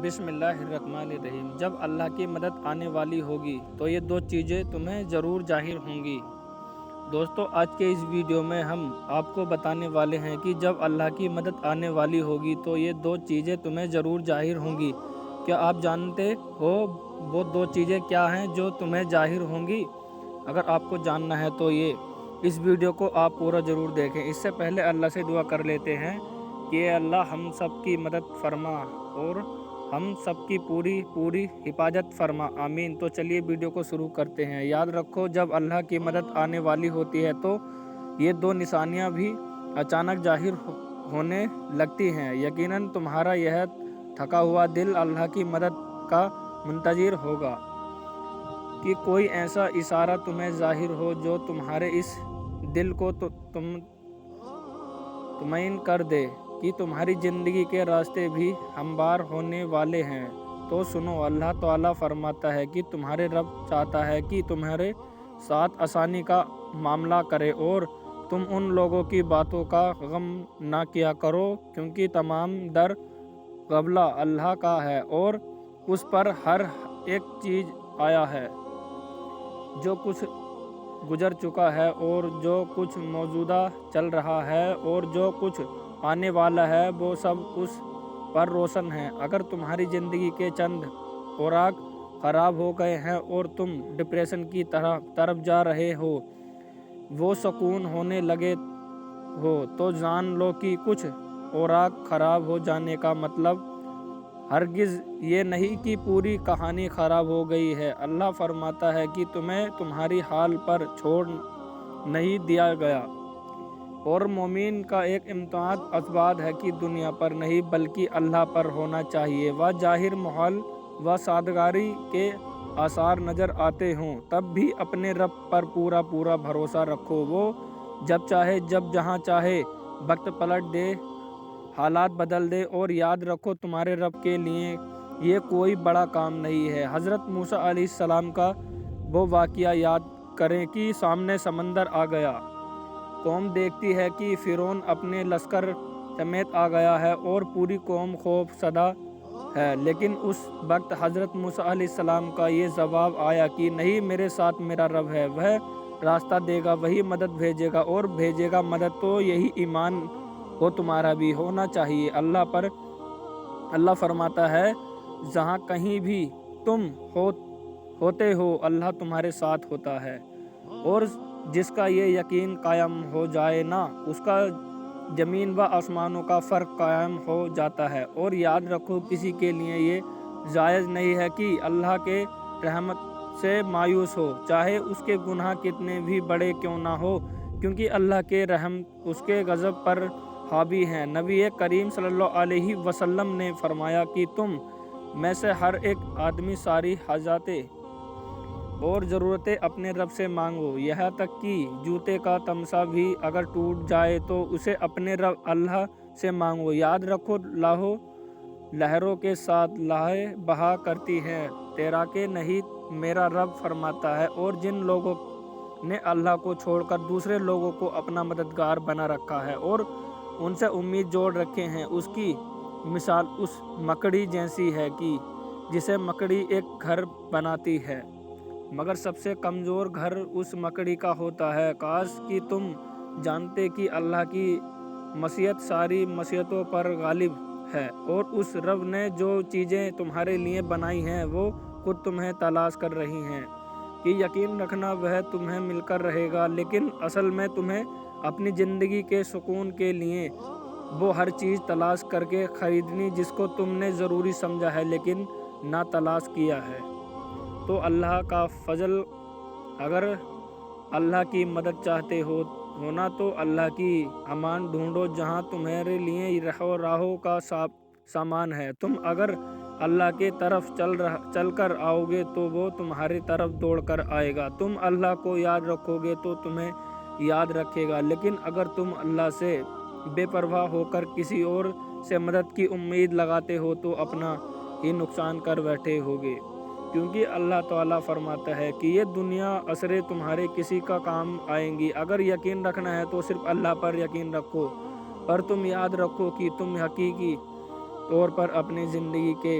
بسم اللہ الرحمن الرحیم۔ جب اللہ کی مدد آنے والی ہوگی تو یہ دو چیزیں تمہیں ضرور ظاہر ہوں گی۔ دوستو، آج کے اس ویڈیو میں ہم آپ کو بتانے والے ہیں کہ جب اللہ کی مدد آنے والی ہوگی تو یہ دو چیزیں تمہیں ضرور ظاہر ہوں گی۔ کیا آپ جانتے ہو وہ دو چیزیں کیا ہیں جو تمہیں ظاہر ہوں گی؟ اگر آپ کو جاننا ہے تو اس ویڈیو کو آپ پورا ضرور دیکھیں۔ اس سے پہلے اللہ سے دعا کر لیتے ہیں کہ اے اللہ ہم سب کی مدد فرما اور ہم سب کی پوری حفاظت فرما، آمین۔ تو چلیے ویڈیو کو شروع کرتے ہیں۔ یاد رکھو، جب اللہ کی مدد آنے والی ہوتی ہے تو یہ دو نشانیاں بھی اچانک ظاہر ہونے لگتی ہیں۔ یقیناً تمہارا یہ تھکا ہوا دل اللہ کی مدد کا منتظر ہوگا کہ کوئی ایسا اشارہ تمہیں ظاہر ہو جو تمہارے اس دل کو مطمئن کر دے کہ تمہاری زندگی کے راستے بھی ہموار ہونے والے ہیں۔ تو سنو، اللہ تعالیٰ فرماتا ہے کہ تمہارے رب چاہتا ہے کہ تمہارے ساتھ آسانی کا معاملہ کرے اور تم ان لوگوں کی باتوں کا غم نہ کیا کرو، کیونکہ تمام در قبلہ اللہ کا ہے اور اس پر ہر ایک چیز آیا ہے۔ جو کچھ گزر چکا ہے اور جو کچھ موجودہ چل رہا ہے اور جو کچھ آنے والا ہے، وہ سب اس پر روشن ہے۔ اگر تمہاری زندگی کے چند اوراق خراب ہو گئے ہیں اور تم ڈپریشن کی طرف جا رہے ہو، وہ سکون ہونے لگے ہو، تو جان لو کہ کچھ اوراق خراب ہو جانے کا مطلب ہرگز یہ نہیں کہ پوری کہانی خراب ہو گئی ہے۔ اللہ فرماتا ہے کہ تمہیں تمہاری حال پر چھوڑ نہیں دیا گیا، اور مومن کا ایک امتیاز اسباب ہے کہ دنیا پر نہیں بلکہ اللہ پر ہونا چاہیے۔ وہ ظاہر محال و سادگی کے آثار نظر آتے ہوں، تب بھی اپنے رب پر پورا بھروسہ رکھو۔ وہ جب چاہے، جہاں چاہے وقت پلٹ دے، حالات بدل دے، اور یاد رکھو تمہارے رب کے لیے یہ کوئی بڑا کام نہیں ہے۔ حضرت موسیٰ علیہ السلام کا وہ واقعہ یاد کریں کہ سامنے سمندر آ گیا۔ قوم دیکھتی ہے کہ فرعون اپنے لشکر سمیت آ گیا ہے اور پوری قوم خوف زدہ ہے، لیکن اس وقت حضرت موسیٰ علیہ السلام کا یہ جواب آیا کہ نہیں، میرے ساتھ میرا رب ہے، وہ راستہ دے گا، وہی مدد بھیجے گا اور بھیجے گا مدد۔ تو یہی ایمان ہو تمہارا بھی ہونا چاہیے اللہ پر۔ اللہ فرماتا ہے جہاں کہیں بھی تم ہوتے ہو اللہ تمہارے ساتھ ہوتا ہے، اور جس کا یہ یقین قائم ہو جائے نا، اس کا زمین و آسمانوں کا فرق قائم ہو جاتا ہے۔ اور یاد رکھو، کسی کے لیے یہ جائز نہیں ہے کہ اللہ کے رحمت سے مایوس ہو، چاہے اس کے گناہ کتنے بھی بڑے کیوں نہ ہو، کیونکہ اللہ کے رحم اس کے غضب پر حاوی ہیں۔ نبی کریم صلی اللہ علیہ وسلم نے فرمایا کہ تم میں سے ہر ایک آدمی ساری حاجتیں اور ضرورتیں اپنے رب سے مانگو، یہاں تک کہ جوتے کا تمچہ بھی اگر ٹوٹ جائے تو اسے اپنے رب اللہ سے مانگو۔ یاد رکھو، لہروں کے ساتھ لہریں بہا کرتی ہیں، تیراکیں نہیں، میرا رب فرماتا ہے۔ اور جن لوگوں نے اللہ کو چھوڑ کر دوسرے لوگوں کو اپنا مددگار بنا رکھا ہے اور ان سے امید جوڑ رکھے ہیں، اس کی مثال اس مکڑی جیسی ہے کہ جسے مکڑی ایک گھر بناتی ہے، مگر سب سے کمزور گھر اس مکڑی کا ہوتا ہے۔ کاش کہ تم جانتے کہ اللہ کی مشیت ساری مشیتوں پر غالب ہے، اور اس رب نے جو چیزیں تمہارے لیے بنائی ہیں وہ خود تمہیں تلاش کر رہی ہیں، کہ یقین رکھنا وہ تمہیں مل کر رہے گا، لیکن اصل میں تمہیں اپنی زندگی کے سکون کے لیے وہ ہر چیز تلاش کر کے خریدنی جس کو تم نے ضروری سمجھا ہے لیکن نہ تلاش کیا ہے۔ تو اللہ کا فضل، اگر اللہ کی مدد چاہتے ہو نا تو اللہ کی امان ڈھونڈو جہاں تمہارے لیے راہوں کا سامان ہے۔ تم اگر اللہ کے طرف چل کر آؤ گے تو وہ تمہاری طرف دوڑ کر آئے گا۔ تم اللہ کو یاد رکھو گے تو تمہیں یاد رکھے گا، لیکن اگر تم اللہ سے بے پرواہ ہو کر کسی اور سے مدد کی امید لگاتے ہو تو اپنا ہی نقصان کر بیٹھے ہوگے، کیونکہ اللہ تعالیٰ فرماتا ہے کہ یہ دنیا اثریں تمہارے کسی کا کام آئیں گی۔ اگر یقین رکھنا ہے تو صرف اللہ پر یقین رکھو، پر تم یاد رکھو کہ تم حقیقی طور پر اپنی زندگی کے